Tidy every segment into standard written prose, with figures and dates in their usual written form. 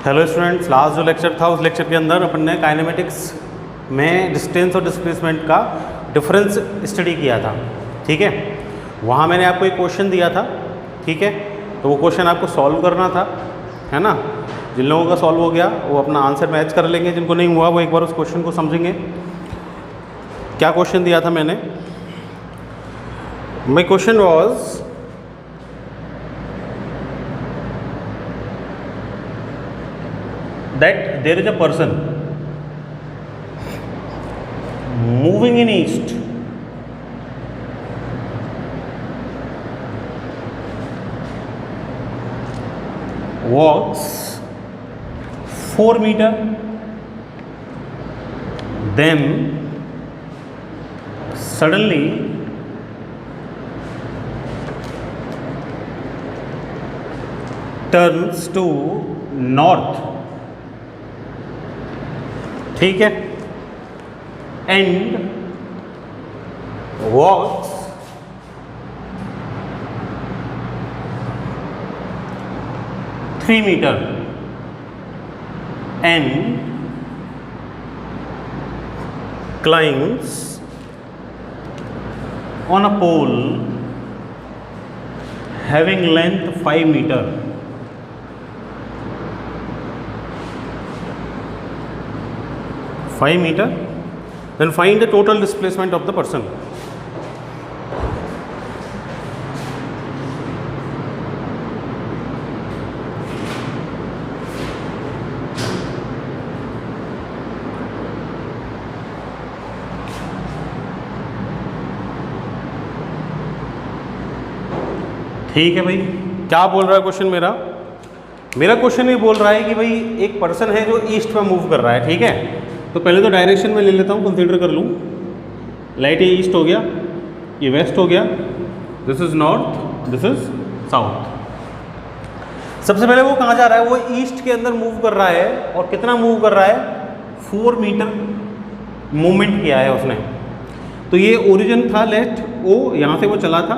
Hello students, last जो lecture था उस लेक्चर के अंदर अपन ने काइनेमेटिक्स में डिस्टेंस और डिस्प्लेसमेंट का डिफरेंस स्टडी किया था। ठीक है, वहाँ मैंने आपको एक क्वेश्चन दिया था। ठीक है, तो वो क्वेश्चन आपको सॉल्व करना था, है ना। जिन लोगों का सॉल्व हो गया वो अपना आंसर मैच कर लेंगे, जिनको नहीं हुआ वो एक बार उस क्वेश्चन को समझेंगे। क्या क्वेश्चन दिया था मैंने? My question was that there is a person moving in east walks 4 meter, then suddenly turns to north, ठीक है, and walks 3 metre and climbs on a pole having length 5 metre. Then find the total displacement of the person. ठीक है भाई, क्या बोल रहा है question मेरा क्वेश्चन ये बोल रहा है कि भाई एक पर्सन है जो ईस्ट में मूव कर रहा है। ठीक है, तो पहले तो डायरेक्शन में ले लेता हूँ, कंसीडर कर लूँ। लाइट ये ईस्ट हो गया, ये वेस्ट हो गया, this is north, this is south. सबसे पहले वो कहाँ जा रहा है? वो ईस्ट के अंदर मूव कर रहा है, और कितना मूव कर रहा है? 4 मीटर मूवमेंट किया है उसने। तो ये ओरिजिन था लेफ्ट, ओ यहाँ से वो चला था,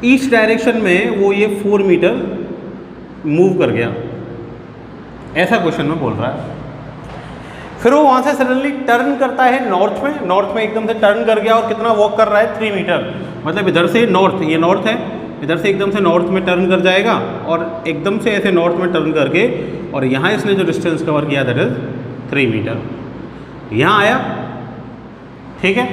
ईस्ट डायरेक्शन में वो ये 4 मीटर मूव कर गया, ऐसा क्वेश्चन में बोल रहा है। फिर वो वहाँ से सडनली टर्न करता है नॉर्थ में एकदम से टर्न कर गया, और कितना वॉक कर रहा है? 3 मीटर। मतलब इधर से नॉर्थ, ये नॉर्थ है, इधर से एकदम से नॉर्थ में टर्न कर जाएगा, और एकदम से ऐसे नॉर्थ में टर्न करके, और यहाँ इसने जो डिस्टेंस कवर किया दैट इज 3 मीटर। यहाँ आया, ठीक है।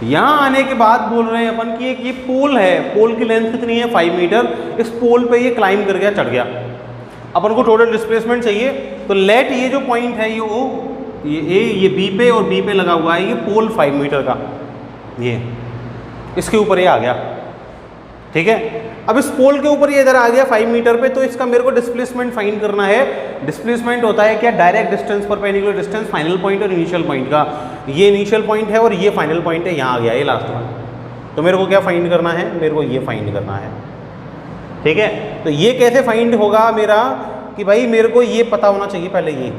यहाँ आने के बाद बोल रहे हैं अपन कि एक ये पोल है, पोल की लेंथ कितनी है? 5 मीटर। इस पोल पे ये क्लाइंब कर गया, चढ़ गया। अपन को टोटल डिस्प्लेसमेंट चाहिए, तो लेट ये जो पॉइंट है ये ओ, ये ए, ये बी पे और बी पे लगा हुआ है, ये पोल 5 मीटर का, ये इसके ऊपर ये आ गया। ठीक है, अब इस पोल के ऊपर ये इधर आ गया 5 मीटर पे, तो इसका मेरे को डिस्प्लेसमेंट फाइंड करना है। डिस्प्लेसमेंट होता है क्या? Direct distance, perpendicular distance, final point और इनिशियल पॉइंट का। ये इनिशियल पॉइंट है और ये फाइनल पॉइंट है, यहाँ आ गया ये लास्ट में। तो मेरे को क्या फाइंड करना है? मेरे को ये फाइंड करना है। ठीक है, तो ये कैसे फाइंड होगा मेरा? कि भाई मेरे को ये पता होना चाहिए पहले ये।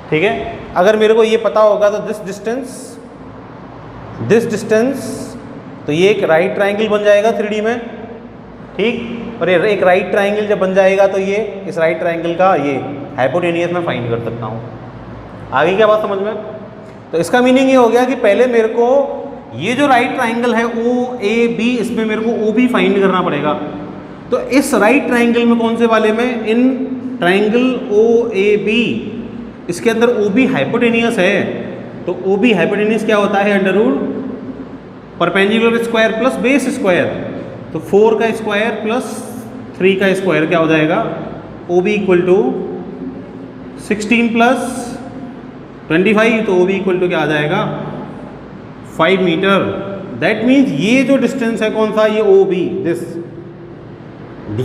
ठीक है, अगर मेरे को ये पता होगा तो दिस डिस्टेंस, तो ये एक राइट ट्राइंगल बन जाएगा 3D में। ठीक, और ये एक राइट ट्राइंगल जब बन जाएगा तो ये इस राइट ट्राइंगल का ये हाइपोटेनियस में फाइंड कर सकता हूँ। आगे क्या बात समझ में? तो इसका मीनिंग ये हो गया कि पहले मेरे को ये जो राइट ट्राइंगल है OAB, इसमें मेरे को OB फाइंड करना पड़ेगा। तो इस राइट ट्राइंगल में कौन से वाले में? इन ट्राइंगल OAB, इसके अंदर OB हाइपोटेनियस है। तो OB हाइपोटेनियस क्या होता है? Under root perpendicular square plus base square. तो 4 का स्क्वायर प्लस 3 का स्क्वायर क्या हो जाएगा? OB इक्वल टू 16 प्लस 25, तो OB इक्वल टू क्या आ जाएगा? 5 मीटर। दैट मीन्स ये जो डिस्टेंस है कौन सा? ये OB, दिस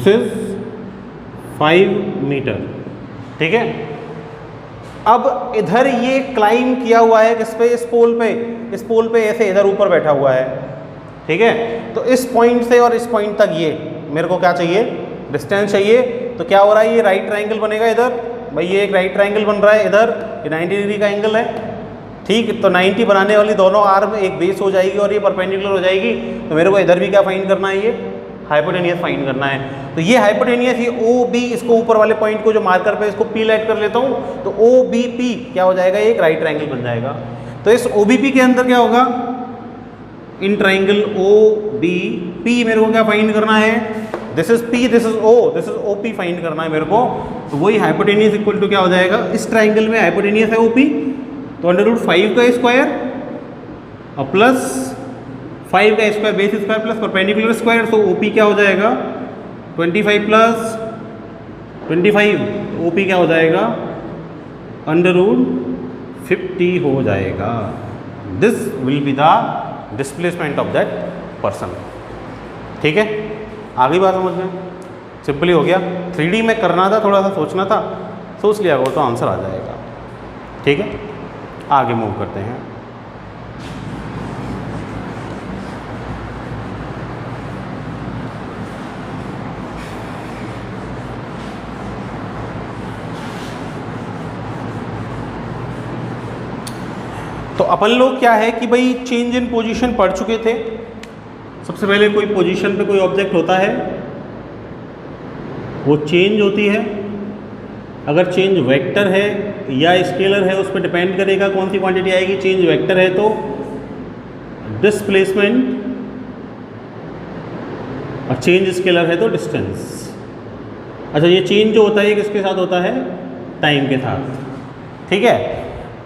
इज 5 मीटर। ठीक है, अब इधर ये क्लाइम किया हुआ है किस पे? इस पोल पे ऐसे इधर ऊपर बैठा हुआ है। ठीक है, तो इस पॉइंट से और इस पॉइंट तक ये मेरे को क्या चाहिए? डिस्टेंस चाहिए। तो क्या हो रहा है? ये राइट ट्राइंगल बनेगा इधर, भाई ये एक राइट ट्राइंगल बन रहा है इधर, ये 90 डिग्री का एंगल है। ठीक, तो 90 बनाने वाली दोनों आर्म एक बेस हो जाएगी और ये परपेंडिकुलर हो जाएगी। तो मेरे को इधर भी क्या फाइंड करना है? ये हाइपोटेनियस फाइंड करना है। तो ये हाइपोटेनियस, ये ओ बी, इसको ऊपर वाले पॉइंट को जो मार्कर पे इसको पी लाइट कर लेता हूँ, तो ओ बी पी क्या हो जाएगा, एक राइट ट्राइंगल बन जाएगा। तो इस ओ बी पी के अंदर क्या होगा, in triangle O B P मेरे को क्या फाइंड करना है, this is P, this is O, this is O P find करना है मेरे को। तो वही हाइपोटेनियस इक्वल टू क्या हो जाएगा, इस ट्राइंगल में हाइपोटेनियस है ओ पी, तो √5 का स्क्वायर और प्लस 5 का square base square plus perpendicular square, तो ओ पी क्या हो जाएगा 25 प्लस 25, ओ पी क्या हो जाएगा √50 हो जाएगा। This will be the displacement of that person. ठीक है, आगे बात समझ में, सिंपली हो गया। 3D में करना था, थोड़ा सा सोचना था, सोच लिया वो तो आंसर आ जाएगा। ठीक है, आगे मूव करते हैं। तो अपन लोग क्या है कि भाई चेंज इन पोजीशन पढ़ चुके थे। सबसे पहले कोई पोजीशन पे कोई ऑब्जेक्ट होता है, वो चेंज होती है। अगर चेंज वेक्टर है या स्केलर है, उस पर डिपेंड करेगा कौन सी क्वांटिटी आएगी। चेंज वेक्टर है तो डिस्प्लेसमेंट, और चेंज स्केलर है तो डिस्टेंस। अच्छा, ये चेंज जो होता है किसके साथ होता है, टाइम के साथ। ठीक है,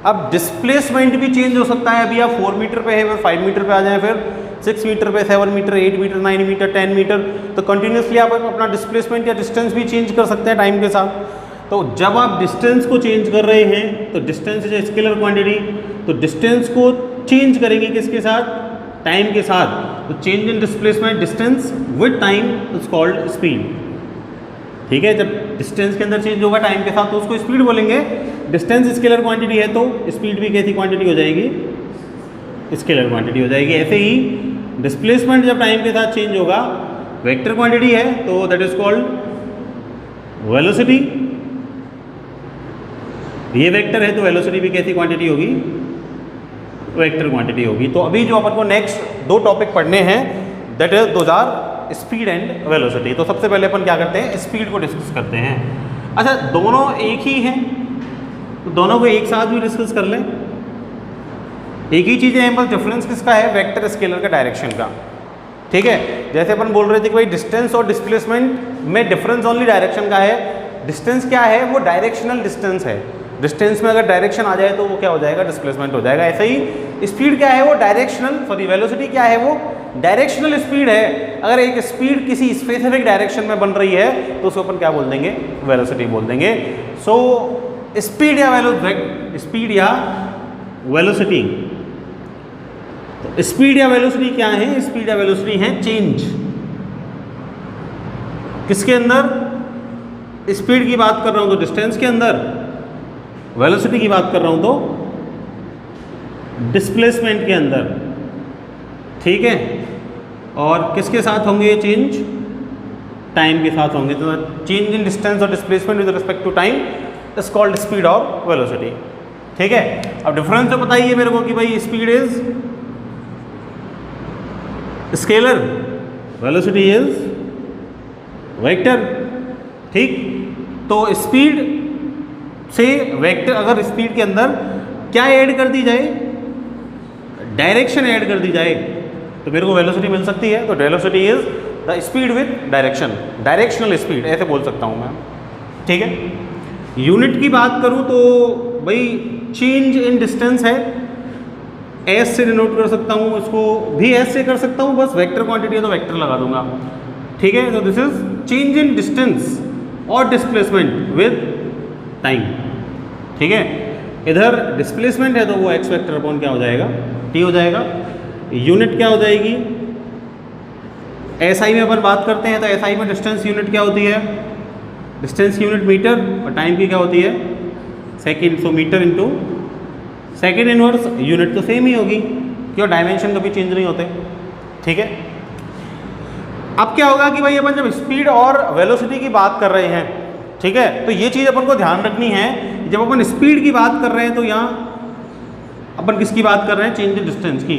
अब डिस्प्लेसमेंट भी चेंज हो सकता है। अभी आप 4 मीटर पे है, फिर 5 मीटर पे आ जाएं, फिर 6 मीटर पे, 7 मीटर, 8 मीटर, 9 मीटर, 10 मीटर, तो कंटिन्यूसली आप अपना डिस्प्लेसमेंट या डिस्टेंस भी चेंज कर सकते हैं टाइम के साथ। तो जब आप डिस्टेंस को चेंज कर रहे हैं, तो डिस्टेंस इज स्केलर क्वांटिटी, तो डिस्टेंस को चेंज करेंगे किसके साथ, टाइम के साथ। तो change in displacement distance with time is called speed. ठीक है, जब डिस्टेंस के अंदर चेंज होगा टाइम के साथ तो उसको स्पीड बोलेंगे। डिस्टेंस स्केलर क्वांटिटी है तो स्पीड भी कैसी क्वांटिटी हो जाएगी, स्केलर क्वांटिटी हो जाएगी। ऐसे ही डिस्प्लेसमेंट जब टाइम के साथ चेंज होगा, वेक्टर क्वांटिटी है तो दैट इज कॉल्ड वेलोसिटी। ये वेक्टर है तो वेलोसिटी भी कैसी क्वांटिटी होगी, वेक्टर क्वांटिटी होगी। तो अभी जो अपन को नेक्स्ट 2 टॉपिक पढ़ने हैं, that is those are speed and velocity. तो सबसे पहले अपन क्या करते हैं, स्पीड को डिस्कस करते हैं। अच्छा, दोनों एक ही हैं तो दोनों को एक साथ भी डिस्कस कर लें। एक ही चीज़ है, बस डिफरेंस किसका है, वेक्टर स्केलर का डायरेक्शन का। ठीक है, जैसे अपन बोल रहे थे कि भाई डिस्टेंस और डिस्प्लेसमेंट में डिफरेंस ओनली डायरेक्शन का है। डिस्टेंस क्या है, वो डायरेक्शनल डिस्टेंस है। डिस्टेंस में अगर डायरेक्शन आ जाए तो वो क्या हो जाएगा, डिस्प्लेसमेंट हो जाएगा। ऐसे ही स्पीड क्या है, वो डायरेक्शनल, सॉरी वेलोसिटी क्या है, वो डायरेक्शनल स्पीड है। अगर एक स्पीड किसी स्पेसिफिक डायरेक्शन में बन रही है तो उसको अपन क्या बोल देंगे, वेलोसिटी बोल देंगे। सो स्पीड या वेलोसिटी, तो स्पीड या वेलोसिटी क्या है, स्पीड या वेलोसिटी है चेंज किसके अंदर, स्पीड की बात कर रहा हूं तो डिस्टेंस के अंदर, वेलोसिटी की बात कर रहा हूं तो डिस्प्लेसमेंट के अंदर। ठीक है, और किसके साथ होंगे ये चेंज, टाइम के साथ होंगे। तो चेंज इन डिस्टेंस और displacement with respect to time is called speed और वेलोसिटी। ठीक है, अब डिफरेंस तो बताइए मेरे को कि भाई speed is scalar, velocity is vector. ठीक, तो स्पीड से वेक्टर, अगर स्पीड के अंदर क्या ऐड कर दी जाए, डायरेक्शन ऐड कर दी जाए तो मेरे को वेलोसिटी मिल सकती है। तो velocity is the speed with direction, directional speed ऐसे बोल सकता हूँ मैं। ठीक है, यूनिट की बात करूँ तो भाई चेंज इन डिस्टेंस है, एस से डिनोट कर सकता हूँ, इसको भी एस से कर सकता हूँ, बस वेक्टर क्वांटिटी है तो वेक्टर लगा दूंगा। ठीक है, तो this is change in distance और डिस्प्लेसमेंट विद टाइम। ठीक है, इधर डिस्प्लेसमेंट है तो वो एक्स वेक्टर अपॉन क्या हो जाएगा, टी हो जाएगा। यूनिट क्या हो जाएगी, एसआई में अपन बात करते हैं तो एसआई में डिस्टेंस यूनिट क्या होती है, डिस्टेंस यूनिट मीटर, और टाइम की क्या होती है second. So metre into second inverse, unit तो सेम ही होगी क्यों, डायमेंशन कभी चेंज नहीं होते। ठीक है, अब क्या होगा कि भाई अपन जब स्पीड और वेलोसिटी की बात कर रहे हैं, ठीक है, तो ये चीज़ अपन को ध्यान रखनी है। जब अपन स्पीड की बात कर रहे हैं तो यहाँ अपन किसकी बात कर रहे हैं, चेंज इन डिस्टेंस की।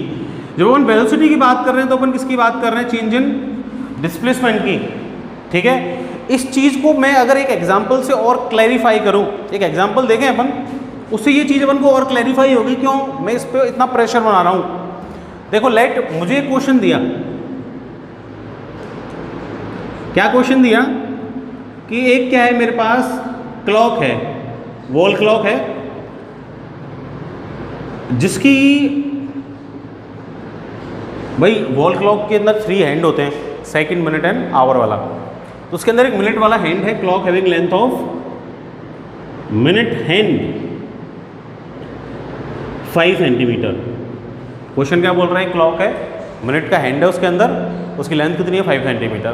जब अपन वेलोसिटी की बात कर रहे हैं तो अपन किसकी बात कर रहे हैं, चेंज इन डिस्प्लेसमेंट की, ठीक है। इस चीज़ को मैं अगर एक एग्जाम्पल से और क्लैरिफाई करूं, एक एग्जाम्पल देखें अपन, उससे ये चीज़ अपन को और क्लैरिफाई होगी क्यों मैं इस पर इतना प्रेशर बना रहा हूं। देखो लेट, मुझे एक क्वेश्चन दिया, क्या क्वेश्चन दिया कि एक क्या है मेरे पास, क्लॉक है, वॉल क्लॉक है, जिसकी भाई वॉल क्लॉक के अंदर 3 हैंड होते हैं, सेकंड, मिनट एंड आवर वाला। तो उसके अंदर एक मिनट वाला हैंड है, clock having length of minute hand 5 centimetre. Question क्या बोल रहा है, क्लॉक है, मिनट का हैंड है उसके अंदर, उसकी लेंथ कितनी है 5 सेंटीमीटर।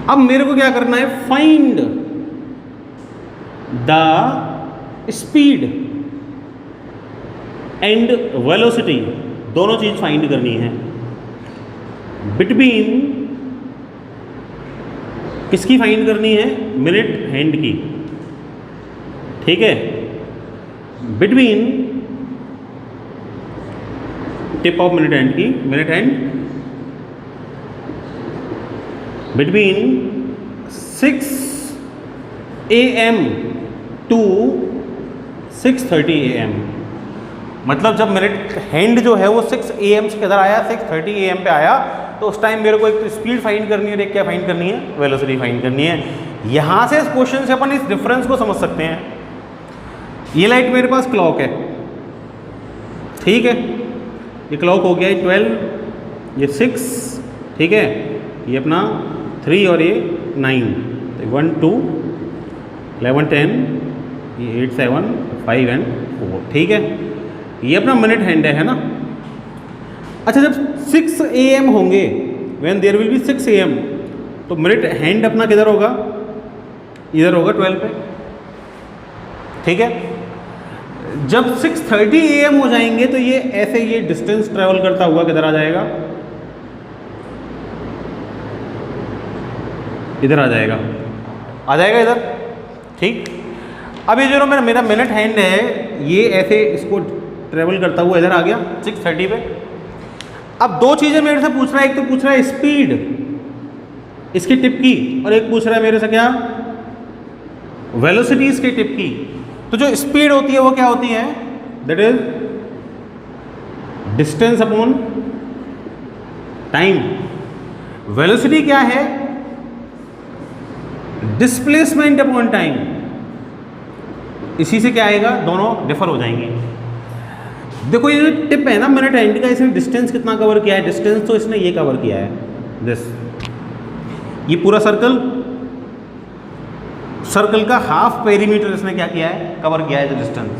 अब मेरे को क्या करना है, find the speed and velocity, दोनों चीज फाइंड करनी है बिटवीन, किसकी फाइंड करनी है, मिनट हैंड की, ठीक है, between tip of minute hand की, minute hand between 6 AM to 6:30 AM। मतलब जब मिनट हैंड जो है वो 6 AM से किधर आया, 6:30 AM पे आया, तो उस टाइम मेरे को एक तो स्पीड फाइंड करनी है और एक क्या फाइंड करनी है, वेलोसिटी फाइंड करनी है। यहाँ से इस क्वेश्चन से अपन इस डिफरेंस को समझ सकते हैं। ये लाइट मेरे पास क्लॉक है, ठीक है, ये क्लॉक हो गया है 12, ये 6, ठीक है, ये अपना 3 और ये 9, 1 2 11 10, ये 8 7 5 एंड 4, ठीक है, ये अपना मिनट हैंड है ना। अच्छा जब 6 AM होंगे, when there will be 6 AM, तो मिनट हैंड अपना किधर होगा, इधर होगा 12 पे, ठीक है। जब 6:30 AM हो जाएंगे तो ये ऐसे ये डिस्टेंस ट्रेवल करता हुआ किधर आ जाएगा, इधर आ जाएगा, इधर, ठीक। अब ये जो मेरा मिनट हैंड है, ये ऐसे इसको ट्रेवल करता हुआ इधर आ गया 6:30 पे। अब 2 चीज़ें मेरे से पूछ रहा है, एक तो पूछ रहा है स्पीड इसकी टिप की, और एक पूछ रहा है मेरे से क्या, वेलोसिटी इसकी टिप की। तो जो स्पीड होती है वो क्या होती है, that is distance upon time. Velocity क्या है, डिस्प्लेसमेंट अपॉन टाइम। इसी से क्या आएगा, दोनों डिफर हो जाएंगे। देखो ये जो टिप है ना मिनट हैंड का, इसने डिस्टेंस कितना कवर किया है, डिस्टेंस तो इसने ये कवर किया है, दिस, ये पूरा सर्कल का हाफ पेरीमीटर इसने क्या किया है, कवर किया है, जो डिस्टेंस।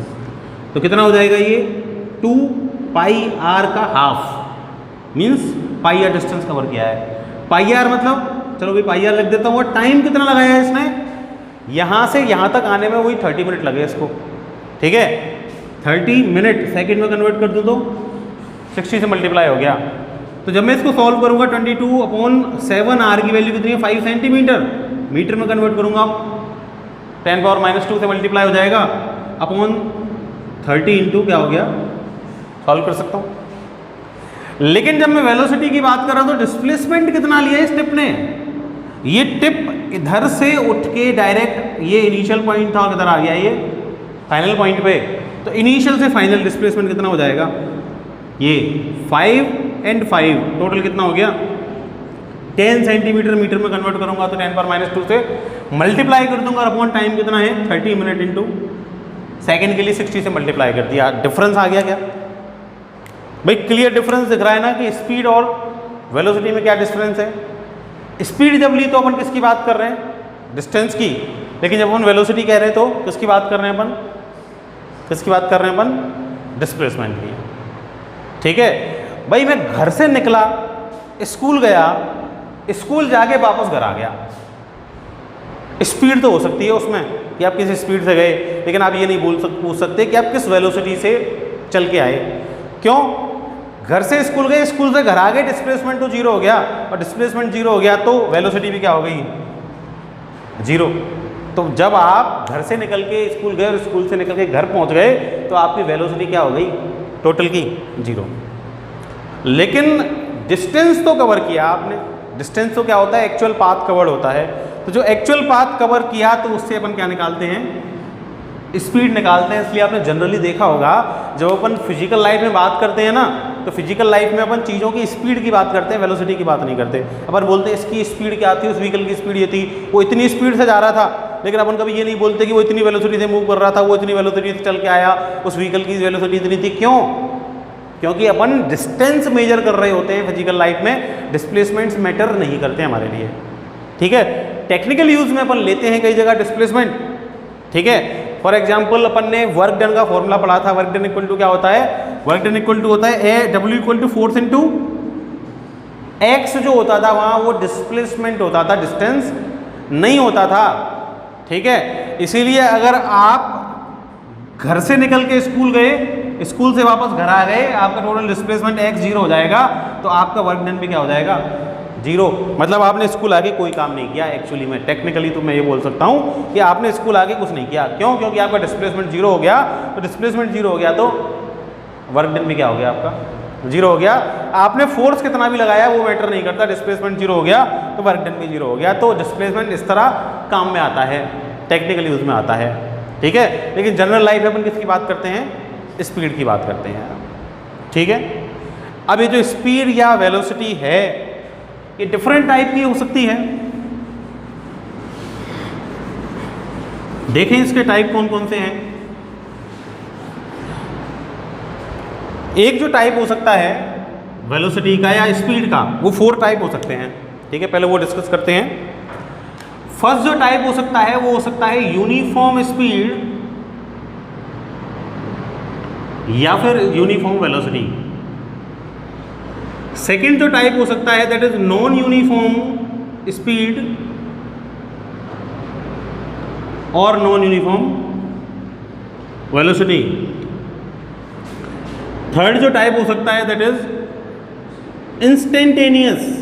तो कितना हो जाएगा ये, 2πr का half, means πr distance cover किया है। πr मतलब, चलो भाई πr लिख देता हूँ। और टाइम कितना लगाया है इसने, यहाँ से यहाँ तक आने में वही 30 मिनट लगे इसको, ठीक है। 30 मिनट सेकेंड में कन्वर्ट कर दूँ तो 60 से मल्टीप्लाई हो गया। तो जब मैं इसको सॉल्व करूँगा 22/7 r की वैल्यू कितनी है, 5 सेंटीमीटर, मीटर में कन्वर्ट करूँगा 10⁻⁻² से मल्टीप्लाई हो जाएगा, अपॉन 30 इंटू क्या हो गया, सॉल्व कर सकता हूँ। लेकिन जब मैं वेलोसिटी की बात कर रहा हूँ तो डिस्प्लेसमेंट कितना लिया है इस टिप ने, ये टिप इधर से उठ के डायरेक्ट ये इनिशियल पॉइंट था और किधर आ गया ये फाइनल पॉइंट पे। तो इनिशियल से फाइनल डिस्प्लेसमेंट कितना हो जाएगा, ये 5 and 5 टोटल कितना हो गया, 10 सेंटीमीटर, मीटर में कन्वर्ट करूंगा तो 10⁻² से मल्टीप्लाई कर दूंगा, अपॉन टाइम कितना है 30 मिनट इंटू सेकेंड के लिए 60 से मल्टीप्लाई कर दिया। डिफरेंस आ गया क्या भाई, क्लियर डिफरेंस दिख रहा है ना कि स्पीड और वेलोसिटी में क्या डिफरेंस है। स्पीड जब ली तो अपन किसकी बात कर रहे हैं, डिस्टेंस की, लेकिन जब अपन वेलोसिटी कह रहे हैं तो किसकी बात कर रहे हैं अपन, डिस्प्लेसमेंट की, ठीक है। भाई मैं घर से निकला, स्कूल गया, स्कूल जाके वापस घर आ गया, स्पीड तो हो सकती है उसमें कि आप किस स्पीड से गए, लेकिन आप ये नहीं पूछ सकते कि आप किस वेलोसिटी से चल के आए। क्यों, घर से स्कूल गए, स्कूल से घर आ गए, डिस्प्लेसमेंट तो 0 हो गया, और डिस्प्लेसमेंट 0 हो गया तो वेलोसिटी भी क्या हो गई, 0। तो जब आप घर से निकल के स्कूल गए और स्कूल से निकल के घर पहुंच गए तो आपकी वेलोसिटी क्या हो गई, टोटल की 0। लेकिन डिस्टेंस तो कवर किया आपने, डिस्टेंस तो क्या होता है, एक्चुअल पाथ कवर्ड होता है। तो जो एक्चुअल पाथ कवर किया तो उससे अपन क्या निकालते हैं, स्पीड निकालते हैं। इसलिए आपने जनरली देखा होगा जब अपन फिजिकल लाइफ में बात करते हैं ना, तो फिजिकल लाइफ में अपन चीज़ों की स्पीड की बात करते हैं, वेलोसिटी की बात नहीं करते। अपन बोलते हैं इसकी स्पीड क्या थी, उस व्हीकल की स्पीड ये थी, वो इतनी स्पीड से जा रहा था। लेकिन अपन कभी ये नहीं बोलते कि वो इतनी वेलोसिटी से मूव कर रहा था, वो इतनी वेलोसिटी से चल के आया, उस व्हीकल की वेलोसिटी इतनी थी। क्यों? क्योंकि अपन डिस्टेंस मेजर कर रहे होते हैं फिजिकल लाइफ में, डिस्प्लेसमेंट्स मैटर नहीं करते हमारे लिए। ठीक है, टेक्निकल यूज में अपन लेते हैं कई जगह डिस्प्लेसमेंट। ठीक है, फॉर एग्जाम्पल अपन ने वर्क डन का फॉर्मूला पढ़ा था। वर्क डन इक्वल टू क्या होता है, वर्क डन इक्वल टू होता है W equal to force into x. जो होता था वहां वो डिस्प्लेसमेंट होता था, डिस्टेंस नहीं होता था। ठीक है, इसीलिए अगर आप घर से निकल के स्कूल गए, स्कूल से वापस घर आ गए, आपका टोटल डिस्प्लेसमेंट x 0 हो जाएगा, तो आपका वर्क डन भी क्या हो जाएगा, 0। मतलब आपने स्कूल आके कोई काम नहीं किया एक्चुअली में। टेक्निकली तो मैं ये बोल सकता हूँ कि आपने स्कूल आके कुछ नहीं किया। क्यों? क्योंकि आपका डिस्प्लेसमेंट 0 हो गया। तो डिस्प्लेसमेंट 0 हो गया तो वर्क डन भी क्या हो गया, आपका 0 हो गया। आपने फोर्स कितना भी लगाया वो मैटर नहीं करता, डिस्प्लेसमेंट 0 हो गया तो वर्क डन भी 0 हो गया। तो डिस्प्लेसमेंट इस तरह काम में आता है, टेक्निकल यूज में आता है। ठीक है, लेकिन जनरल लाइफ में अपन किसकी बात करते हैं, स्पीड की बात करते हैं। ठीक है, अब ये जो स्पीड या वेलोसिटी है ये डिफरेंट टाइप की हो सकती है। देखें इसके टाइप कौन कौन से हैं। एक जो टाइप हो सकता है वेलोसिटी का या स्पीड का, वो 4 टाइप हो सकते हैं। ठीक है, पहले वो डिस्कस करते हैं। फर्स्ट जो टाइप हो सकता है वो हो सकता है यूनिफॉर्म स्पीड या फिर यूनिफॉर्म वेलोसिटी। सेकेंड जो टाइप हो सकता है that is non uniform speed और नॉन यूनिफॉर्म वेलोसिटी। थर्ड जो टाइप हो सकता है दैट इज इंस्टेंटेनियस।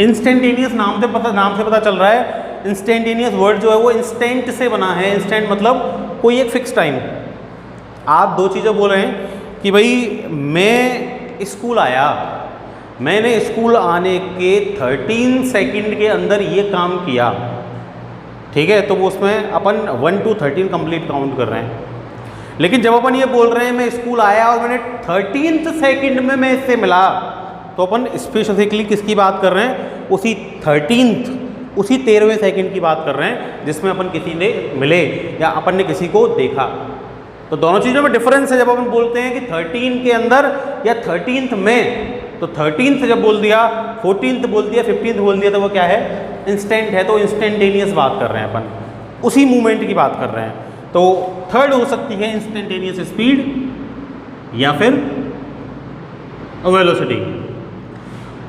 इंस्टेंटेनियस नाम से पता चल रहा है। इंस्टेंटेनियस वर्ड जो है वो इंस्टेंट से बना है। इंस्टेंट मतलब कोई एक फिक्स टाइम। आप दो चीज़ें बोल रहे हैं कि भाई मैं स्कूल आया, मैंने स्कूल आने के 13 सेकंड के अंदर ये काम किया। ठीक है, तो वो उसमें अपन 1 to 13 कंप्लीट काउंट कर रहे हैं। लेकिन जब अपन ये बोल रहे हैं मैं स्कूल आया और मैंने 13th सेकंड में मैं इससे मिला, तो अपन स्पेसिफिकली किसकी बात कर रहे हैं, उसी 13वें सेकंड की बात कर रहे हैं जिसमें अपन किसी ने मिले या अपन ने किसी को देखा। तो दोनों चीज़ों में डिफरेंस है। जब अपन बोलते हैं कि 13 के अंदर या 13th में, तो 13th जब बोल दिया, 14th बोल दिया, 15th बोल दिया, तो वो क्या है, इंस्टेंट है। तो इंस्टेंटेनियस बात कर रहे हैं अपन, उसी मूवमेंट की बात कर रहे हैं। तो थर्ड हो सकती है इंस्टेंटेनियस स्पीड या फिर वेलोसिटी।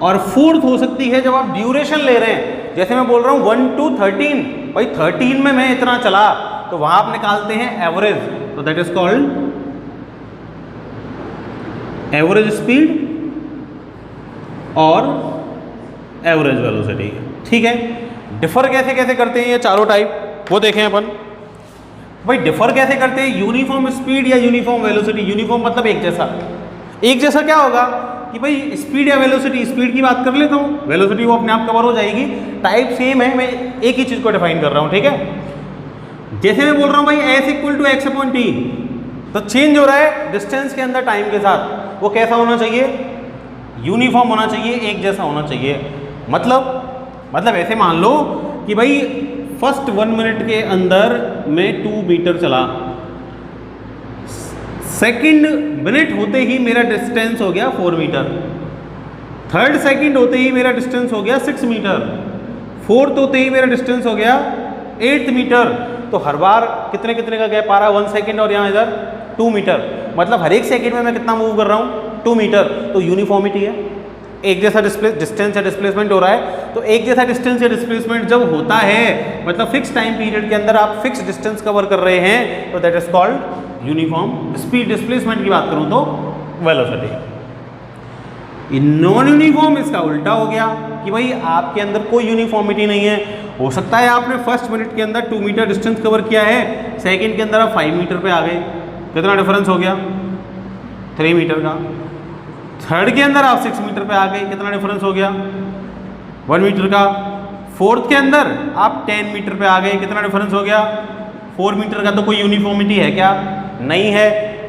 और फोर्थ हो सकती है जब आप ड्यूरेशन ले रहे हैं, जैसे मैं बोल रहा हूँ 1 to 13, भाई 13 में मैं इतना चला, तो वहां आप निकालते हैं एवरेज, तो that is called average speed और एवरेज वेलोसिटी। ठीक है, डिफर कैसे कैसे करते हैं ये चारों टाइप, वो देखें अपन। भाई डिफर कैसे करते हैं, यूनिफॉर्म स्पीड या यूनिफॉर्म वेलोसिटी। यूनिफॉर्म मतलब एक जैसा। एक जैसा क्या होगा कि भाई स्पीड या वेलोसिटी, स्पीड की बात कर लेता हूँ, वेलोसिटी वो अपने आप कवर हो जाएगी। टाइप सेम है, मैं एक ही चीज़ को डिफाइन कर रहा हूँ। ठीक है, जैसे मैं बोल रहा हूँ भाई s equal to x upon t, तो चेंज हो रहा है डिस्टेंस के अंदर टाइम के साथ। वो कैसा होना चाहिए, यूनिफॉर्म होना चाहिए, एक जैसा होना चाहिए। मतलब ऐसे मान लो कि भाई फर्स्ट 1 मिनट के अंदर मैं 2 मीटर चला, सेकंड मिनट होते ही मेरा डिस्टेंस हो गया 4 मीटर, थर्ड सेकंड होते ही मेरा डिस्टेंस हो गया 6 मीटर, फोर्थ होते ही मेरा डिस्टेंस हो गया 8 मीटर। तो हर बार कितने कितने का गैप आ रहा है, 1 सेकंड और यहाँ इधर 2 मीटर। मतलब हर एक सेकंड में मैं कितना मूव कर रहा हूँ, 2 मीटर। तो यूनिफॉर्मिटी है, एक जैसा डिस्टेंस या डिस्प्लेसमेंट हो रहा है। तो एक जैसा डिस्टेंस या डिस्प्लेसमेंट जब होता है, मतलब फिक्स टाइम पीरियड के अंदर आप फिक्स डिस्टेंस कवर कर रहे हैं, तो that is called uniform speed. Displacement की बात करूं तो वेलोसिटी। नॉन यूनिफॉर्म इसका उल्टा हो गया कि भाई आपके अंदर कोई यूनिफॉर्मिटी नहीं है। हो सकता है आपने फर्स्ट मिनट के अंदर 2 मीटर डिस्टेंस कवर किया है, सेकंड के अंदर आप 5 मीटर पे आ गए। कितना डिफरेंस हो गया, 3 मीटर का। थर्ड के अंदर आप 6 मीटर पे आ गए, कितना डिफरेंस हो गया 1 मीटर का। फोर्थ के अंदर आप 10 मीटर पे आ गए, कितना डिफरेंस हो गया 4 मीटर का। तो कोई यूनिफॉर्मिटी है क्या? नहीं है।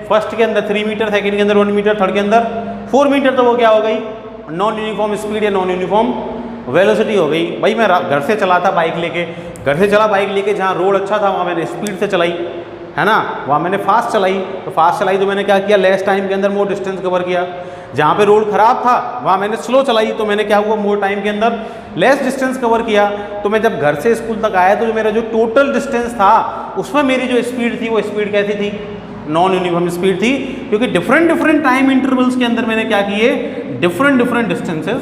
फर्स्ट के अंदर 3 मीटर, सेकंड के अंदर 1 मीटर, थर्ड के अंदर 4 मीटर, तो वो क्या हो गई नॉन यूनिफॉर्म स्पीड या नॉन यूनिफॉर्म वेलोसिटी हो गई। भाई मैं घर से चला था बाइक लेके, घर से चला बाइक लेके, जहाँ रोड अच्छा था वहाँ मैंने स्पीड से चलाई, है ना, वहाँ मैंने फास्ट चलाई, तो फास्ट चलाई तो मैंने क्या किया, लेस टाइम के अंदर मोर डिस्टेंस कवर किया। जहाँ पे रोड खराब था वहाँ मैंने स्लो चलाई, तो मैंने क्या हुआ, मोर टाइम के अंदर लेस डिस्टेंस कवर किया। तो मैं जब घर से स्कूल तक आया तो जो मेरा जो टोटल डिस्टेंस था उसमें मेरी जो स्पीड थी वो स्पीड कैसी थी, नॉन यूनिफॉर्म स्पीड थी, क्योंकि डिफरेंट डिफरेंट टाइम इंटरवल्स के अंदर मैंने क्या किए, डिफरेंट डिफरेंट डिस्टेंसेस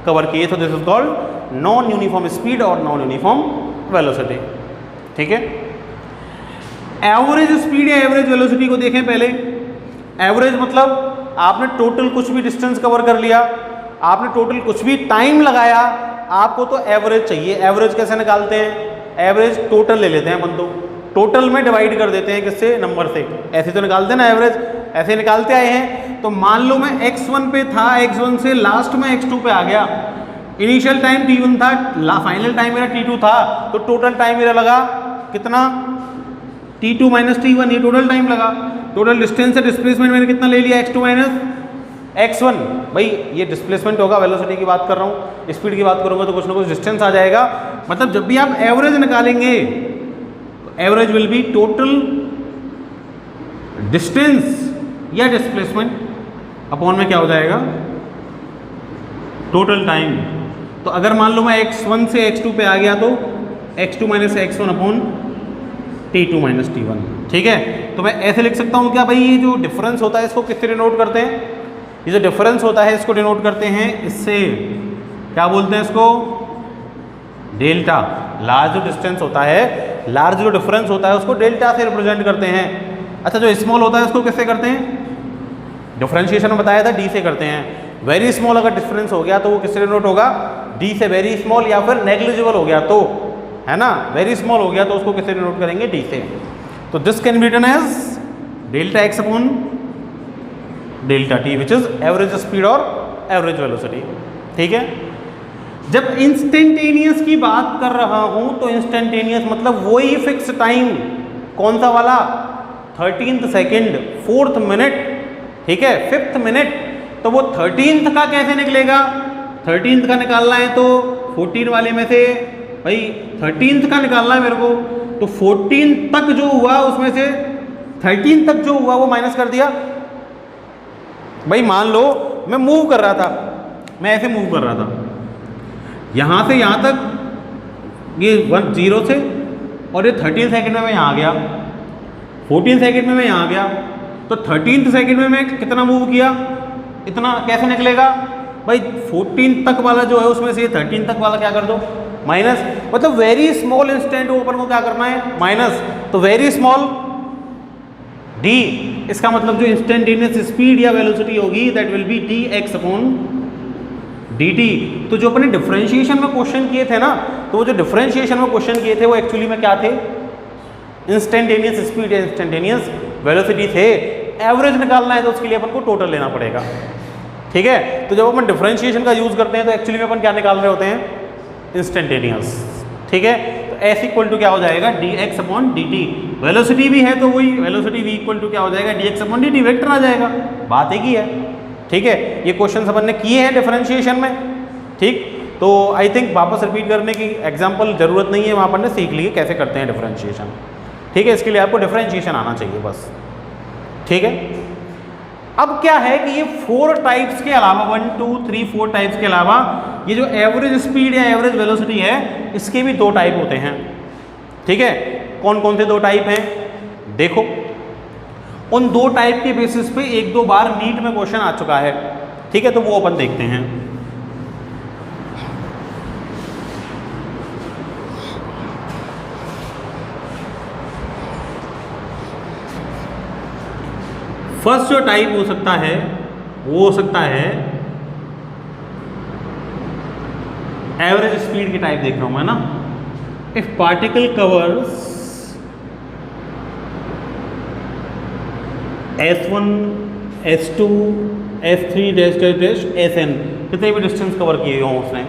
कवर किए। तो this is called non uniform speed और नॉन यूनिफॉर्म वेलोसिटी। ठीक है, एवरेज स्पीड या एवरेज वेलोसिटी को देखें पहले। एवरेज मतलब आपने टोटल कुछ भी डिस्टेंस कवर कर लिया, आपने टोटल कुछ भी टाइम लगाया, आपको तो एवरेज चाहिए। एवरेज कैसे निकालते हैं, एवरेज टोटल ले लेते हैं अपन, तो टोटल में डिवाइड कर देते हैं किससे, नंबर से। ऐसे तो निकालते हैं ना एवरेज, ऐसे निकालते आए हैं। तो मान लो मैं x1 पे था, x1 से लास्ट में x2 पे आ गया, इनिशियल टाइम t1 था, फाइनल टाइम मेरा t2 था, तो टोटल टाइम मेरा लगा कितना, t2 माइनस t1, ये टोटल टाइम लगा। टोटल डिस्टेंस से डिस्प्लेसमेंट मैंने कितना ले लिया, x2 माइनस x1। भाई ये डिस्प्लेसमेंट होगा, वेलोसिटी की बात कर रहा हूँ, स्पीड की बात करूँगा तो कुछ ना कुछ डिस्टेंस आ जाएगा। मतलब जब भी आप एवरेज निकालेंगे, average will be total distance या डिस्प्लेसमेंट अपॉन में क्या हो जाएगा, टोटल टाइम। तो अगर मान लो मैं x1 से x2 पे आ गया तो x2 minus x1 upon t2 minus t1। ठीक है, तो मैं ऐसे लिख सकता हूँ क्या, भाई ये जो डिफरेंस होता है इसको किससे डिनोट करते हैं, ये जो डिफरेंस होता है इसको डिनोट करते हैं इससे, क्या बोलते हैं इसको, डेल्टा। लार्ज जो डिस्टेंस होता है, लार्ज जो डिफरेंस होता है उसको डेल्टा से रिप्रेजेंट करते हैं। अच्छा, जो स्मॉल होता है उसको किससे करते हैं, डिफरेंशिएशन में बताया था डी से करते हैं। वेरी स्मॉल अगर डिफरेंस हो गया तो वो किससे डिनोट होगा, डी से। वेरी स्मॉल या फिर नेग्लिजिबल हो गया तो, है ना, वेरी स्मॉल हो गया तो उसको किससे डिनोट करेंगे, डी से। तो this can be written as delta x upon delta t, which is average speed और एवरेज वेलोसिटी। ठीक है, जब इंस्टेंटेनियस की बात कर रहा हूं तो इंस्टेंटेनियस मतलब वही फिक्स टाइम, कौन सा वाला, 13th सेकेंड, 4th मिनट, ठीक है, 5th मिनट। तो वो 13th का कैसे निकलेगा, 13th का निकालना है तो 14 वाले में से, भाई 13th का निकालना है मेरे को, तो 14 तक जो हुआ उसमें से 13 तक जो हुआ वो माइनस कर दिया। भाई मान लो मैं मूव कर रहा था, मैं ऐसे मूव कर रहा था, यहाँ से यहाँ तक, ये 0 से, और ये 13 सेकेंड में मैं यहाँ आ गया, 14 सेकेंड में मैं यहाँ आ गया, तो 13th सेकेंड में मैं कितना मूव किया, इतना कैसे निकलेगा, भाई 14 तक वाला जो है उसमें से 13 तक वाला क्या कर दो, माइनस। मतलब वेरी स्मॉल इंस्टेंट ओपन को क्या करना है, माइनस। तो वेरी स्मॉल d, इसका मतलब जो इंस्टेंटेनियस स्पीड या वेलोसिटी होगी that will be D x upon d T. तो जो अपने डिफरेंशिएशन में क्वेश्चन किए थे ना, तो वो जो डिफरेंशिएशन में क्वेश्चन किए थे वो एक्चुअली में क्या थे, इंस्टेंटेनियस स्पीड या इंस्टेंटेनियस वेलोसिटी थे। एवरेज निकालना है तो उसके लिए अपन को टोटल लेना पड़ेगा। ठीक है, तो जब अपन डिफरेंशिएशन का यूज करते हैं तो एक्चुअली में अपन क्या निकाल रहे होते हैं, इंस्टेंटेनियस। ठीक है, तो एस इक्वल टू क्या हो जाएगा, d x upon d T. Velocity भी है तो वही वेलोसिटी वी इक्वल टू क्या हो जाएगा, d x upon d t, vector आ जाएगा। बात एक ही है। ठीक है, ये क्वेश्चन अपन ने किए हैं डिफरेंशिएशन में। ठीक, तो आई थिंक वापस रिपीट करने की एग्जाम्पल जरूरत नहीं है, वहाँ अपन ने सीख लिए कैसे करते हैं डिफरेंशिएशन। ठीक है, इसके लिए आपको डिफरेंशिएशन आना चाहिए बस। ठीक है, अब क्या है कि ये 4 टाइप्स के अलावा, 1 2 3 4 टाइप्स के अलावा ये जो एवरेज स्पीड या एवरेज वेलोसिटी है इसके भी 2 टाइप होते हैं। ठीक है, कौन कौन से 2 टाइप हैं, देखो। उन 2 टाइप के बेसिस पे 1-2 बार नीट में क्वेश्चन आ चुका है। ठीक है, तो वो अपन देखते हैं। फर्स्ट जो टाइप हो सकता है वो हो सकता है एवरेज स्पीड की टाइप देख रहा हूं मैं ना। If particle covers S1 S2 S3 dash dash dash Sn, कितने भी डिस्टेंस कवर किए हों उसने,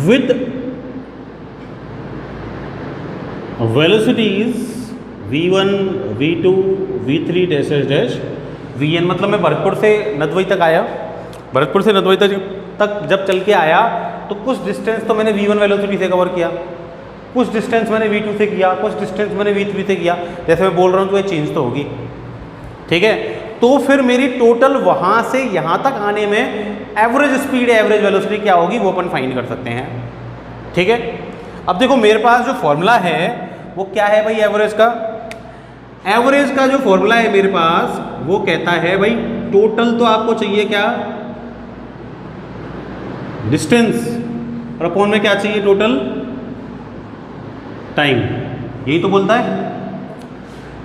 with velocities v1 v2 v3 dash dash dash vn। मतलब मैं भरतपुर से नदवई तक आया, भरतपुर से नदवई तक जब चल के आया तो कुछ डिस्टेंस तो मैंने v1 वेलोसिटी से कवर किया, कुछ डिस्टेंस मैंने v2 से किया, कुछ डिस्टेंस मैंने v3 से किया। जैसे मैं बोल रहा हूँ तो ये चेंज तो होगी, ठीक है। तो फिर मेरी टोटल वहाँ से यहाँ तक आने में एवरेज स्पीड, एवरेज वेलोसिटी क्या होगी वो अपन फाइंड कर सकते हैं, ठीक है। अब देखो मेरे पास जो फॉर्मूला है वो क्या है भाई, एवरेज का। एवरेज का जो फॉर्मूला है मेरे पास वो कहता है भाई टोटल तो आपको चाहिए क्या, डिस्टेंस, और अपॉन में क्या चाहिए, टोटल टाइम, यही तो बोलता है।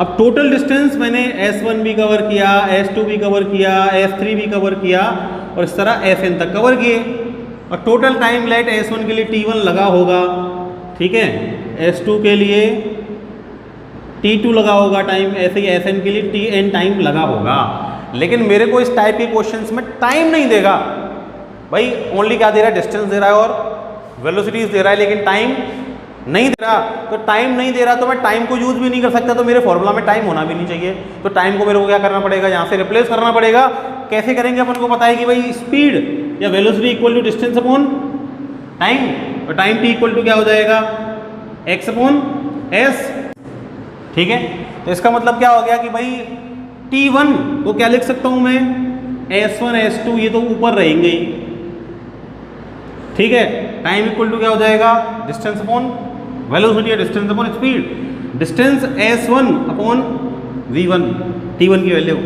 अब टोटल डिस्टेंस मैंने S1 भी कवर किया, S2 भी कवर किया, S3 भी कवर किया और इस तरह Sn तक कवर किए, और टोटल टाइम लेट S1 के लिए T1 लगा होगा, ठीक है, S2 के लिए T2 लगा होगा टाइम, ऐसे ही Sn के लिए Tn टाइम लगा होगा। लेकिन मेरे को इस टाइप के क्वेश्चंस में टाइम नहीं देगा भाई, ओनली क्या दे रहा है, डिस्टेंस दे रहा है और वेलोसिटीज दे रहा है, लेकिन टाइम नहीं दे रहा। तो टाइम नहीं दे रहा तो मैं टाइम को यूज भी नहीं कर सकता, तो मेरे फॉर्मूला में टाइम होना भी नहीं चाहिए। तो टाइम को मेरे को क्या करना पड़ेगा, यहाँ से रिप्लेस करना पड़ेगा। कैसे करेंगे, अपन को पता है कि भाई स्पीड या velocity equal to distance upon time, और टाइम टी इक्वल टू क्या हो जाएगा, एक्स अपॉन एस, ठीक है। तो इसका मतलब क्या हो गया कि भाई T1 को क्या लिख सकता हूँ मैं, S1 S2, ये तो ऊपर रहेंगे ही, ठीक है। टाइम इक्वल टू क्या हो जाएगा, डिस्टेंस अपॉन वेलोसिटी या distance upon speed, distance S1 upon V1 T1 की value,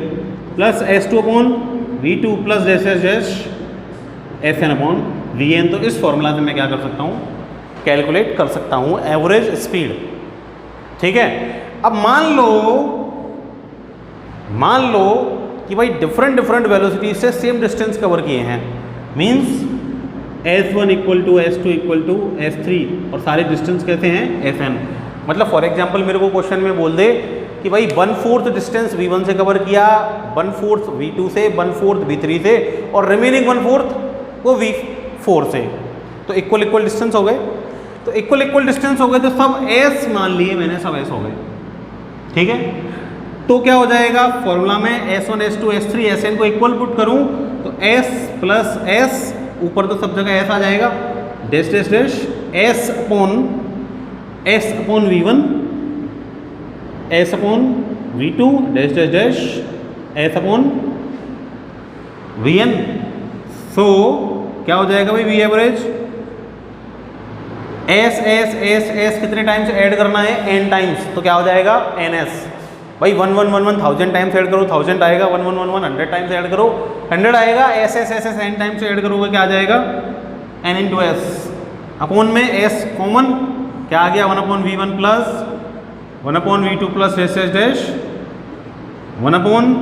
plus S2 upon V2 plus dash dash dash Sn upon Vn। तो इस फॉर्मूला से मैं क्या कर सकता हूँ, कैलकुलेट कर सकता हूँ एवरेज स्पीड, ठीक है। अब मान लो कि भाई डिफरेंट वेलोसिटी से सेम डिस्टेंस कवर किए हैं, means S1 equal to S2 equal to S3 और सारे डिस्टेंस कहते हैं Sn। मतलब फॉर एग्जांपल मेरे को क्वेश्चन में बोल दे कि भाई 1/4 डिस्टेंस V1 से कवर किया, 1/4 V2 से, 1/4 V3 से और रिमेनिंग 1/4 वो V4 से, तो इक्वल डिस्टेंस हो गए। तो इक्वल डिस्टेंस हो गए तो सब S मान लिए मैंने, सब S हो गए, ठीक है। तो क्या हो जाएगा फॉर्मूला में, S1 S2 S3 Sn को इक्वल पुट करूं तो S प्लस S, ऊपर तो सब जगह S आ जाएगा, dash dash dash S upon V1, S upon V2 dash dash dash S upon Vn। सो क्या हो जाएगा भाई, V एवरेज S कितने टाइम्स ऐड करना है, n टाइम्स, तो क्या हो जाएगा ns। भाई 1 1 1 1 1000 टाइम्स ऐड करो 1000 आएगा, 1 1 1 1 100 टाइम्स ऐड करो 100 आएगा, S n टाइम्स ऐड करोगे क्या आ जाएगा, n इंटू एस अपॉन में s कॉमन क्या आ गया, 1 upon V1 plus 1 upon V2 plus dash dash dash 1 upon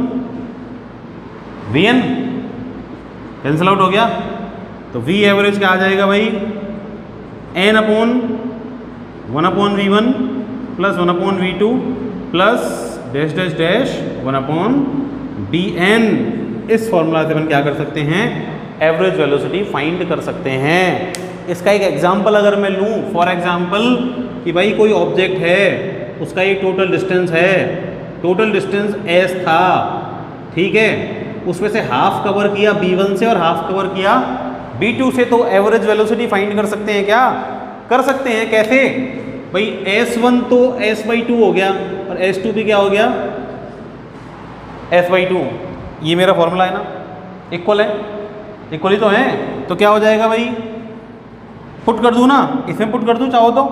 Vn, cancel out हो गया। तो V एवरेज क्या आ जाएगा भाई, n upon 1 upon V1 plus 1 upon V2 plus dash dash dash 1 upon Bn। इस फॉर्मूला से अपन क्या कर सकते हैं, एवरेज वेलोसिटी फाइंड कर सकते हैं। इसका एक एग्जांपल अगर मैं लूँ, फॉर एग्जांपल कि भाई कोई ऑब्जेक्ट है, उसका ये टोटल डिस्टेंस है, टोटल डिस्टेंस s था, ठीक है, उसमें से हाफ कवर किया B1 से और हाफ कवर किया B2 से, तो एवरेज वेलोसिटी फाइंड कर सकते हैं क्या, कर सकते हैं। कैसे भाई, S1 तो S/2 हो गया और S2 भी क्या हो गया, S/2, ये मेरा फॉर्मूला है ना, इक्वल है, इक्वल ही तो है। तो क्या हो जाएगा भाई, पुट कर दूँ ना, इसमें पुट कर दूँ चाहो तो,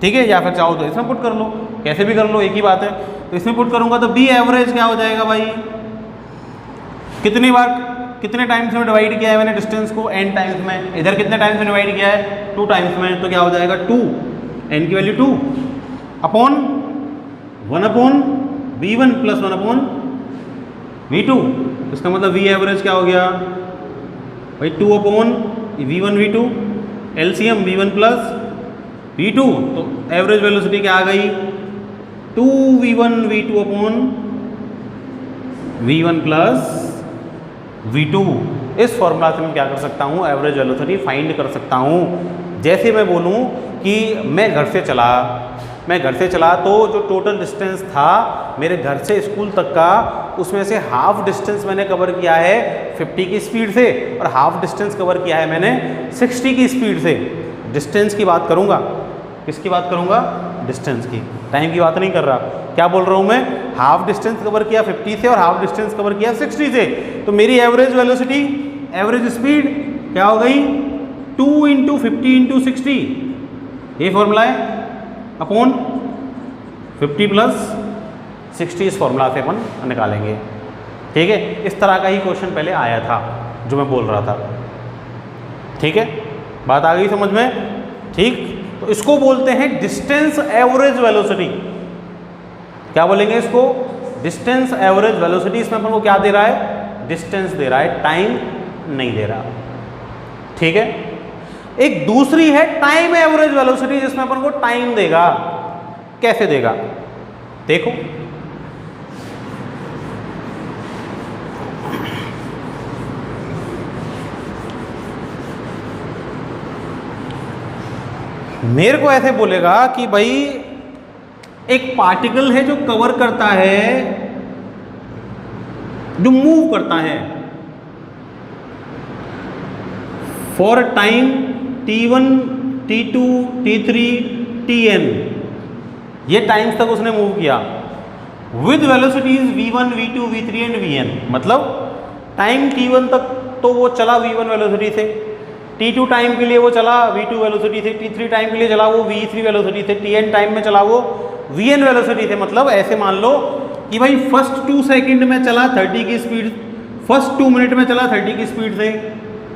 ठीक है, या फिर चाहो तो इसमें पुट कर लो, कैसे भी कर लो, एक ही बात है। तो इसमें पुट करूँगा तो B एवरेज क्या हो जाएगा भाई, कितनी बार कितने टाइम्स में डिवाइड किया है मैंने डिस्टेंस को, n टाइम्स में, इधर कितने टाइम्स में डिवाइड किया है, 2 टाइम्स में, तो क्या हो जाएगा 2, n की value 2 upon 1 upon V1 plus 1 upon V2। इसका मतलब V एवरेज क्या हो गया भाई, 2 upon V1 V2 LCM V1 plus V2, तो एवरेज वेलोसिटी क्या आ गई, 2 V1 V2 upon v1 plus v2। इस फॉर्मूला से मैं क्या कर सकता हूँ, एवरेज वेलोसिटी फाइंड कर सकता हूँ। जैसे मैं बोलूँ कि मैं घर से चला तो जो टोटल डिस्टेंस था मेरे घर से स्कूल तक का, उसमें से हाफ डिस्टेंस मैंने कवर किया है 50 की स्पीड से और हाफ डिस्टेंस कवर किया है मैंने 60 की स्पीड से। डिस्टेंस की बात करूँगा, किसकी बात करूँगा, डिस्टेंस की, टाइम की बात नहीं कर रहा। क्या बोल रहा हूँ मैं, हाफ डिस्टेंस कवर किया 50 से और हाफ डिस्टेंस कवर किया 60 से, तो मेरी एवरेज वेलोसिटी, एवरेज स्पीड क्या हो गई, 2 × 50 × 60, ये फॉर्मूला है, अपॉन 50 प्लस 60, इस फॉर्मूला से अपन निकालेंगे। ठीक है, इस तरह का ही क्वेश्चन पहले आया था जो मैं बोल रहा था। ठीक है, बात आ गई समझ में। ठीक, तो इसको बोलते हैं डिस्टेंस एवरेज वेलोसिटी। क्या बोलेंगे इसको, डिस्टेंस एवरेज वेलोसिटी। इसमें अपन को क्या दे रहा है, डिस्टेंस दे रहा है, टाइम नहीं दे रहा। ठीक है, एक दूसरी है टाइम एवरेज वेलोसिटी, जिसमें अपन को टाइम देगा। कैसे देगा, देखो, मेरे को ऐसे बोलेगा कि भाई एक पार्टिकल है जो कवर करता है, जो मूव करता है for time t1, t2, t3, tn, ये टाइम्स तक उसने मूव किया with velocities v1, v2, v3 and vn। मतलब टाइम t1 तक तो वो चला v1 वेलोसिटी से, t2 टाइम के लिए वो चला v2 वेलोसिटी से, t3 टाइम के लिए चला वो v3 वेलोसिटी से, tn टाइम में चला वो vn वेलोसिटी से। मतलब ऐसे मान लो कि भाई फर्स्ट 2 सेकंड में चला 30 की स्पीड, फर्स्ट 2 मिनट में चला 30 की स्पीड से,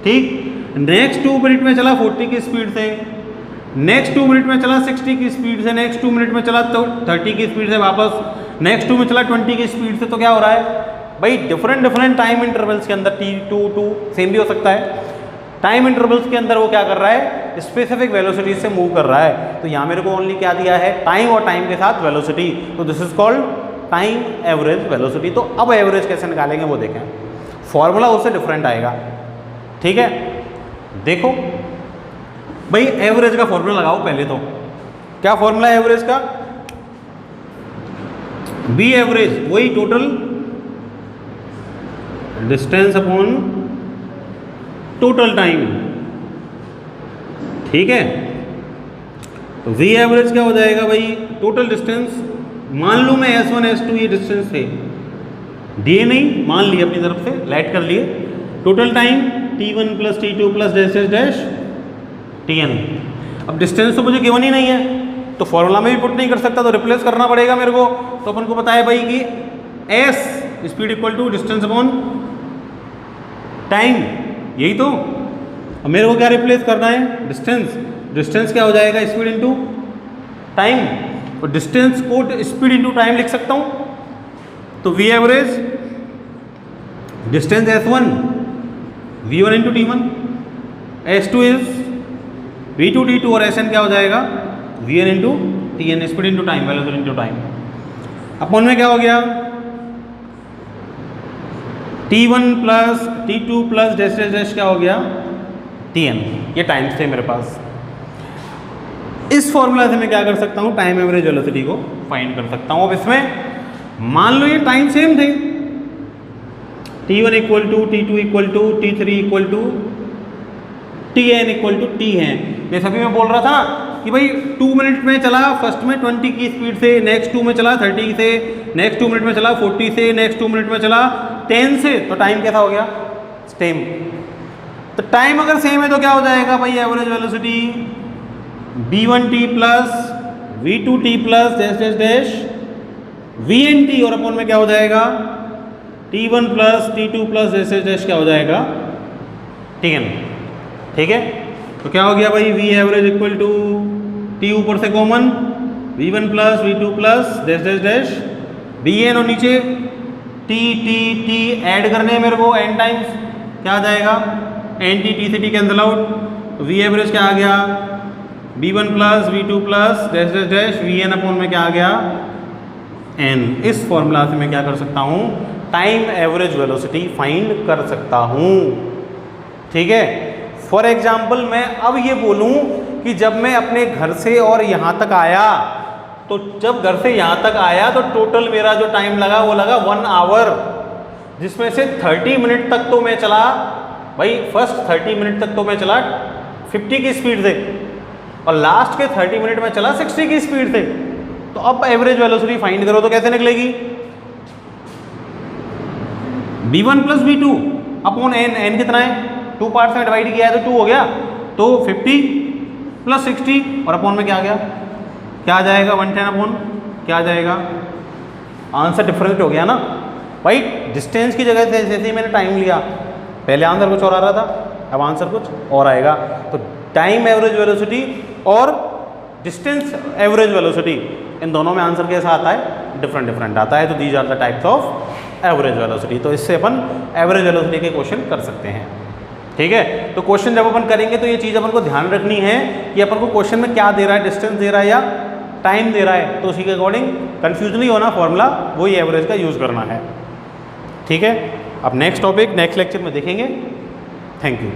ठीक, नेक्स्ट 2 मिनट में चला 40 की स्पीड से, नेक्स्ट 2 मिनट में चला 60 की स्पीड से, नेक्स्ट 2 मिनट में चला 30 की स्पीड से वापस, नेक्स्ट 2 में चला 20 की स्पीड से। तो क्या हो रहा है भाई, डिफरेंट टाइम इंटरवल्स के अंदर, t2 सेम भी हो सकता है, टाइम इंटरवल्स के अंदर वो क्या कर रहा है, स्पेसिफिक वेलोसिटी से मूव कर रहा है। तो यहाँ मेरे को ओनली क्या दिया है, टाइम, और टाइम के साथ वेलोसिटी, तो this is called time average velocity. तो अब एवरेज कैसे निकालेंगे वो देखें, फॉर्मूला उससे डिफरेंट आएगा। ठीक है, देखो भाई एवरेज का फॉर्मूला लगाओ पहले। तो क्या फॉर्मूला है एवरेज का, बी एवरेज, वही total distance upon total time. ठीक है, तो वी एवरेज क्या हो जाएगा भाई, टोटल डिस्टेंस, मान लो मैं S1 S2 ये डिस्टेंस थे, दिए नहीं, मान लिए अपनी तरफ से, लाइट कर लिए, total time t1 plus t2 plus dash dash dash tn। अब डिस्टेंस तो मुझे गिवन ही नहीं है, तो फॉर्मूला में भी पुट नहीं कर सकता, तो रिप्लेस करना पड़ेगा मेरे को। तो अपन को पता है भाई कि s speed equal to distance upon time, यही तो। अब मेरे को क्या रिप्लेस करना है, डिस्टेंस, डिस्टेंस क्या हो जाएगा, स्पीड इनटू टाइम, और डिस्टेंस को स्पीड इनटू टाइम लिख सकता हूं। तो v average distance S1 v1 into t1, S2 is v2 t2, और Sn क्या हो जाएगा, vn into tn, speed into time, velocity into time. Upon में क्या हो गया, t1 plus t2 plus dash dash dash क्या हो गया, tn। ये टाइम्स थे मेरे पास। इस फॉर्मूला से मैं क्या कर सकता हूँ, टाइम एवरेज वेलोसिटी को फाइंड कर सकता हूँ। अब इसमें मान लो ये टाइम सेम थे, t1 equal to t2 equal to t3 equal to tn equal to t है। जैसा भी मैं बोल रहा था कि भाई 2 मिनट में चला फर्स्ट में 20 की स्पीड से, नेक्स्ट 2 में चला 30 से, नेक्स्ट 2 मिनट में चला 40 से, नेक्स्ट 2 मिनट में चला 10 से, तो टाइम कैसा हो गया, सेम। तो टाइम अगर सेम है तो क्या हो जाएगा भाई, average velocity v1t plus v2t plus dash dash dash vnt, और अपॉन में क्या हो जाएगा, t1 plus t2 plus dash dash dash क्या हो जाएगा, tn। ठीक है, तो क्या हो गया भाई, v average equal to t ऊपर से common, v1 plus v2 plus dash dash dash vn, और नीचे t ऐड करने हैं मेरे को n टाइम्स, क्या आ जाएगा, nt, t से t कैंसिल आउट, तो v एवरेज क्या आ गया, v1 plus v2 plus dash dash dash vn upon में क्या आ गया, n। इस फॉर्मूला से मैं क्या कर सकता हूँ, टाइम एवरेज वेलोसिटी फाइंड कर सकता हूँ। ठीक है, फॉर एग्जाम्पल मैं अब ये बोलूँ कि जब मैं अपने घर से और यहाँ तक आया, तो जब घर से यहाँ तक आया तो टोटल मेरा जो टाइम लगा वो लगा 1 आवर, जिसमें से 30 मिनट तक तो मैं चला भाई, फर्स्ट 30 मिनट तक तो मैं चला 50 की स्पीड से, और लास्ट के 30 मिनट में चला 60 की स्पीड से। तो अब एवरेज वेलोसिटी फाइंड करो तो कैसे निकलेगी? v1 plus v2 upon n कितना है? 2 पार्ट्स में डिवाइड किया है तो 2 हो गया, तो 50 प्लस 60 और अपॉन में क्या आ गया? क्या आ जाएगा? 110 अपॉन क्या आ जाएगा? आंसर डिफरेंट हो गया ना भाई। डिस्टेंस की जगह से जैसे ही मैंने टाइम लिया, पहले आंसर कुछ और आ रहा था, अब आंसर कुछ और आएगा। तो टाइम एवरेज वेलोसिटी और डिस्टेंस एवरेज वेलोसिटी, इन दोनों में आंसर कैसा आता है? डिफरेंट आता है। तो these are the types of average velocity. तो इससे अपन एवरेज वेलोसिटी के क्वेश्चन कर सकते हैं। ठीक है, तो क्वेश्चन जब अपन करेंगे तो ये चीज़ अपन को ध्यान रखनी है कि अपन को क्वेश्चन में क्या दे रहा है, डिस्टेंस दे रहा है या टाइम दे रहा है, तो उसी के अकॉर्डिंग कंफ्यूज नहीं होना, फॉर्मूला वही एवरेज का यूज़ करना है। ठीक है, अब नेक्स्ट टॉपिक नेक्स्ट लेक्चर में देखेंगे। Thank you.